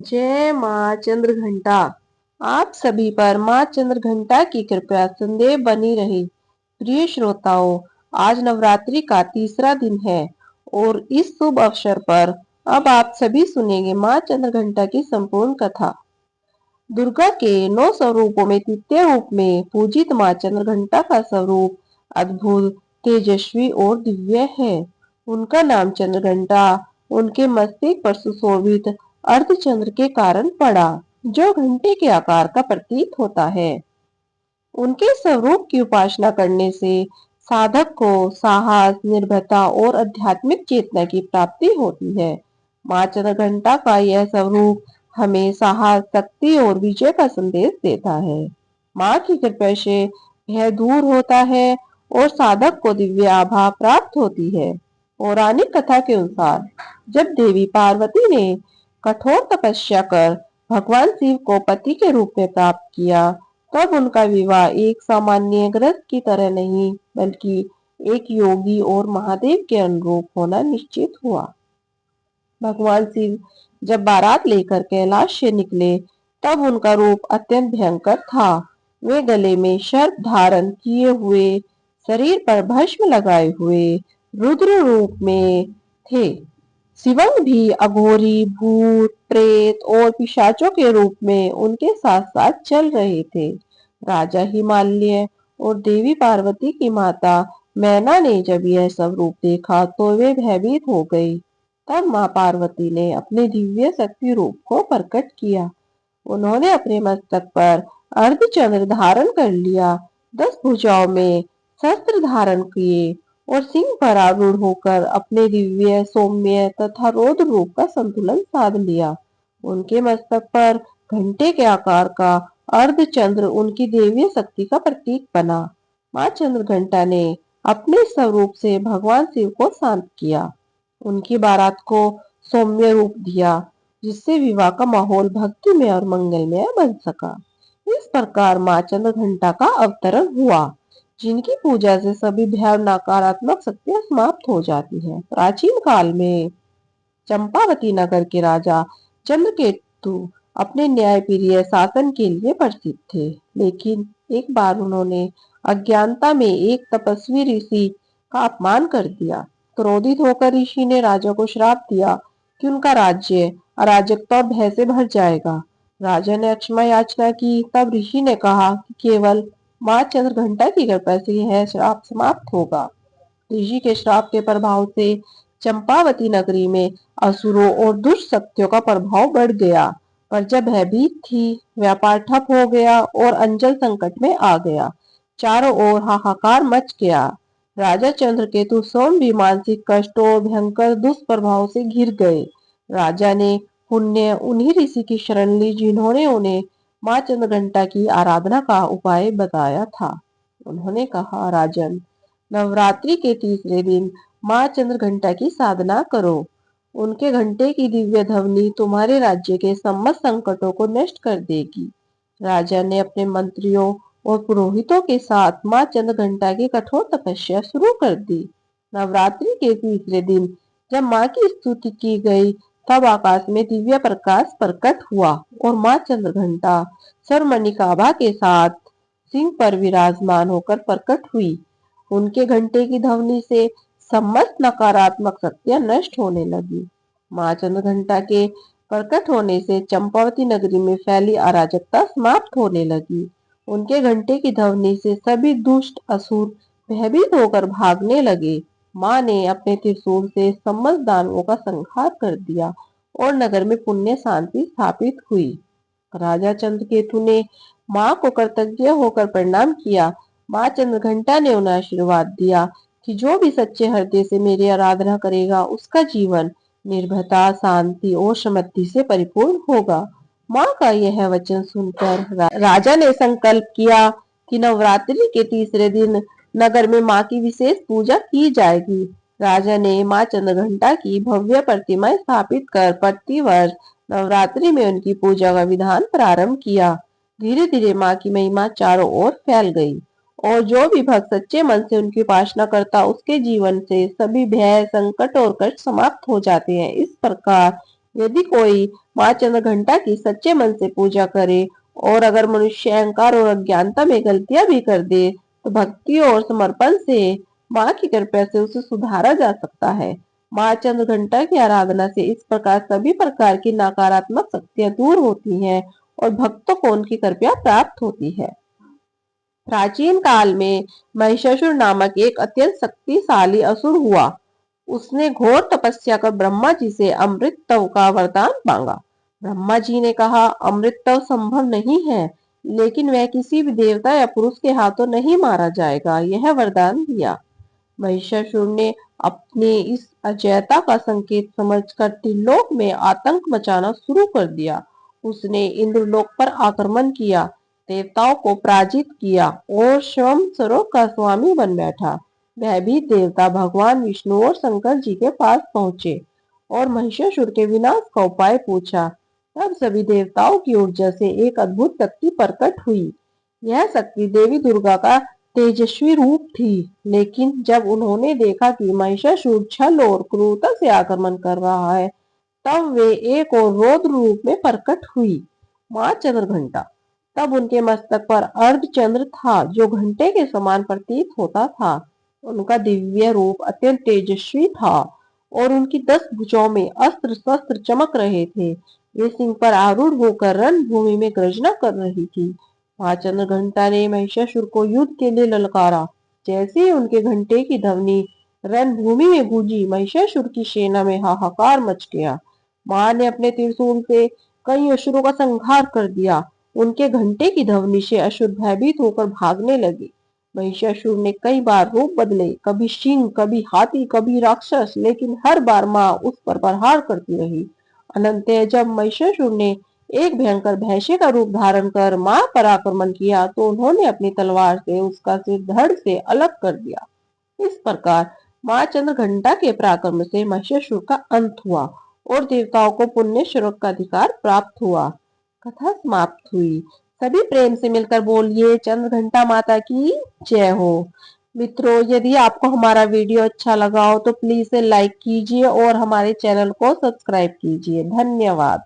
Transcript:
जय माँ चंद्रघंटा। आप सभी पर माँ चंद्रघंटा की कृपा सदैव बनी रहे। प्रिय श्रोताओं, आज नवरात्रि का तीसरा दिन है और इस शुभ अवसर पर अब आप सभी सुनेंगे माँ चंद्रघंटा की संपूर्ण कथा। दुर्गा के 9 स्वरूपों में तृतीय रूप में पूजित माँ चंद्रघंटा का स्वरूप अद्भुत, तेजस्वी और दिव्य है। उनका नाम चंद्रघंटा उनके मस्तक पर सुशोभित अर्धचंद्र के कारण पड़ा, जो घंटे के आकार का प्रतीक होता है। उनके स्वरूप की उपासना करने से साधक को साहस, निर्भयता और आध्यात्मिक चेतना की प्राप्ति होती है। माँ चंद्रघंटा का यह स्वरूप हमें साहस, शक्ति और विजय का संदेश देता है। माँ की कृपा से भय दूर होता है और साधक को दिव्य आभा प्राप्त होती है। पौराणिक कथा के अनुसार जब देवी पार्वती ने कठोर तपस्या कर भगवान शिव को पति के रूप में प्राप्त किया, तब उनका विवाह एक सामान्य गृहस्थ की तरह नहीं बल्कि एक योगी और महादेव के अनुरूप होना निश्चित हुआ। भगवान शिव जब बारात लेकर कैलाश से निकले, तब उनका रूप अत्यंत भयंकर था। वे गले में सर्प धारण किए हुए, शरीर पर भस्म लगाए हुए रुद्र रूप में थे। शिवंग भी अघोरी, भूत, प्रेत और पिशाचों के रूप में उनके साथ साथ चल रहे थे। राजा हिमालय और देवी पार्वती की माता मैना ने जब यह सब रूप देखा तो वे भयभीत हो गई। तब माँ पार्वती ने अपने दिव्य शक्ति रूप को प्रकट किया। उन्होंने अपने मस्तक पर अर्धचंद्र धारण कर लिया, 10 भुजाओं में शस्त्र धारण किए और सिंह पर आरूढ़ होकर अपने दिव्य, सौम्य तथा रौद्र रूप का संतुलन साध लिया। उनके मस्तक पर घंटे के आकार का अर्धचंद्र उनकी देवीय शक्ति का प्रतीक बना। माँ चंद्रघंटा ने अपने स्वरूप से भगवान शिव को शांत किया, उनकी बारात को सौम्य रूप दिया, जिससे विवाह का माहौल भक्तिमय और मंगलमय बन सका। इस प्रकार माँ चंद्रघंटा का अवतरण हुआ, जिनकी पूजा से सभी भय और नकारात्मक शक्तियां समाप्त हो जाती है। प्राचीन काल में चंपावती नगर के राजा चंद्रकेतु अपने न्यायप्रिय शासन के लिए प्रसिद्ध थे, लेकिन एक बार उन्होंने अज्ञानता में एक तपस्वी ऋषि का अपमान कर दिया। क्रोधित होकर ऋषि ने राजा को श्राप दिया कि उनका राज्य अराजकता और भय से भर जाएगा। राजा ने क्षमा याचना की, तब ऋषि ने कहा कि केवल माँ चंद्रघंटा की कृपा से यह श्राप समाप्त होगा। ऋषि के श्राप के प्रभाव से चंपावती नगरी में असुरों और दुष्ट शक्तियों का प्रभाव बढ़ गया। प्रजा भयभीत थी, व्यापार ठप हो गया और अंचल संकट में आ गया। चारों ओर हाहाकार मच गया। राजा चंद्रकेतु स्वयं भी मानसिक कष्टों और भयंकर दुष्प्रभाव से घिर गए। राजा ने पुण्य उन्हीं ऋषि की शरण ली जिन्होंने उन्हें माँ चंद्रघंटा की आराधना का उपाय बताया था। उन्होंने कहा, राजन, नवरात्रि के तीसरे दिन माँ चंद्रघंटा की साधना करो। उनके घंटे की दिव्य ध्वनि तुम्हारे राज्य के समस्त संकटों को नष्ट कर देगी। राजा ने अपने मंत्रियों और पुरोहितों के साथ माँ चंद्रघंटा की कठोर तपस्या शुरू कर दी। नवरात्रि के तीसरे दिन जब माँ की स्तुति की गई, तब आकाश में दिव्य प्रकाश प्रकट हुआ और माँ चंद्रघंटा स्वर्णमणिकाभा के साथ सिंह पर विराजमान होकर प्रकट हुई। उनके घंटे की ध्वनि से समस्त नकारात्मक शक्तियां नष्ट होने लगी। माँ चंद्रघंटा के प्रकट होने से चंपावती नगरी में फैली अराजकता समाप्त होने लगी। उनके घंटे की ध्वनि से सभी दुष्ट असुर भयभीत होकर भागने लगे। माँ ने अपने त्रिशूल से समस्त दानवों का संहार कर दिया और नगर में पुण्य शांति स्थापित हुई। राजा चंद्रकेतु ने माँ को कृतज्ञ होकर प्रणाम किया। माँ चंद्रघंटा ने उन्हें आशीर्वाद दिया कि जो भी सच्चे हृदय से मेरी आराधना करेगा, उसका जीवन निर्भयता, शांति और समृद्धि से परिपूर्ण होगा। माँ का यह वचन सुनकर राजा ने संकल्प किया कि नवरात्रि के तीसरे दिन नगर में माँ की विशेष पूजा की जाएगी। राजा ने माँ चंद्रघंटा की भव्य प्रतिमा स्थापित कर प्रतिवर्ष नवरात्रि में उनकी पूजा का विधान प्रारंभ किया। धीरे धीरे माँ की महिमा चारों ओर फैल गई और जो भी भक्त सच्चे मन से उनकी उपासना करता, उसके जीवन से सभी भय, संकट और कष्ट समाप्त हो जाते हैं। इस प्रकार यदि कोई माँ चंद्रघंटा की सच्चे मन से पूजा करे और अगर मनुष्य अहंकार और अज्ञानता में गलतियां भी कर दे तो भक्ति और समर्पण से माँ की कृपा से उसे सुधारा जा सकता है। माँ चंद्रघंटा की आराधना से इस प्रकार सभी प्रकार की नकारात्मक शक्तियां दूर होती हैं और भक्तों को उनकी कृपा प्राप्त होती है। प्राचीन काल में महिषासुर नामक एक अत्यंत शक्तिशाली असुर हुआ। उसने घोर तपस्या कर ब्रह्मा जी से अमृत तव का वरदान मांगा। ब्रह्मा जी ने कहा, अमृत तव संभव नहीं है, लेकिन वह किसी भी देवता या पुरुष के हाथों नहीं मारा जाएगा। यह वरदान दिया। महिषासुर ने अपने इस अजयता का संकेत समझकर त्रिलोक में आतंक मचाना शुरू कर दिया। उसने इंद्रलोक पर आक्रमण किया, देवताओं को पराजित किया और स्वयं स्वर्ग का स्वामी बन बैठा। भयभीत देवता भगवान विष्णु और शंकर जी के पास पहुंचे और महिषासुर के विनाश का उपाय पूछा। तब सभी देवताओं की ऊर्जा से एक अद्भुत शक्ति प्रकट हुई। यह शक्ति देवी दुर्गा का तेजस्वी रूप थी, लेकिन जब उन्होंने देखा कि महिषासुर छल और क्रूरता से आक्रमण कर रहा है, तब वे एक और रौद्र रूप में प्रकट हुई, माँ चंद्रघंटा। तब उनके मस्तक पर अर्धचंद्र था, जो घंटे के समान प्रतीत होता था। उनका दिव्य रूप अत्यंत तेजस्वी था और उनकी 10 भुजाओं में अस्त्र शस्त्र चमक रहे थे। वे सिंह पर आरूढ़ होकर रणभूमि में गर्जना कर रही थी। माँ चंद्रघंटा ने महिषासुर को युद्ध के लिए ललकारा। जैसे ही उनके घंटे की ध्वनि रणभूमि में गूंजी, महिषासुर की सेना में हाहाकार मच गया। माँ ने अपने त्रिशूल से कई असुरों का संहार कर दिया। उनके घंटे की ध्वनि से असुर भयभीत होकर भागने लगे। महिषासुर ने कई बार रूप बदले, कभी सिंह, कभी हाथी, कभी राक्षस, लेकिन हर बार माँ उस पर प्रहार करती रही। अनंतः जब महिषासुर ने एक भयंकर भैंसे का रूप धारण कर माँ पर आक्रमण किया, तो उन्होंने अपनी तलवार से उसका सिर धड़ से अलग कर दिया। इस प्रकार माँ चंद्रघंटा के पराक्रम से महिषासुर का अंत हुआ और देवताओं को पुण्य स्वर्ग का अधिकार प्राप्त हुआ। कथा समाप्त हुई। सभी प्रेम से मिलकर बोलिए, चंद्रघंटा माता की जय हो। मित्रों, यदि आपको हमारा वीडियो अच्छा लगा हो तो प्लीज इसे लाइक कीजिए और हमारे चैनल को सब्सक्राइब कीजिए। धन्यवाद।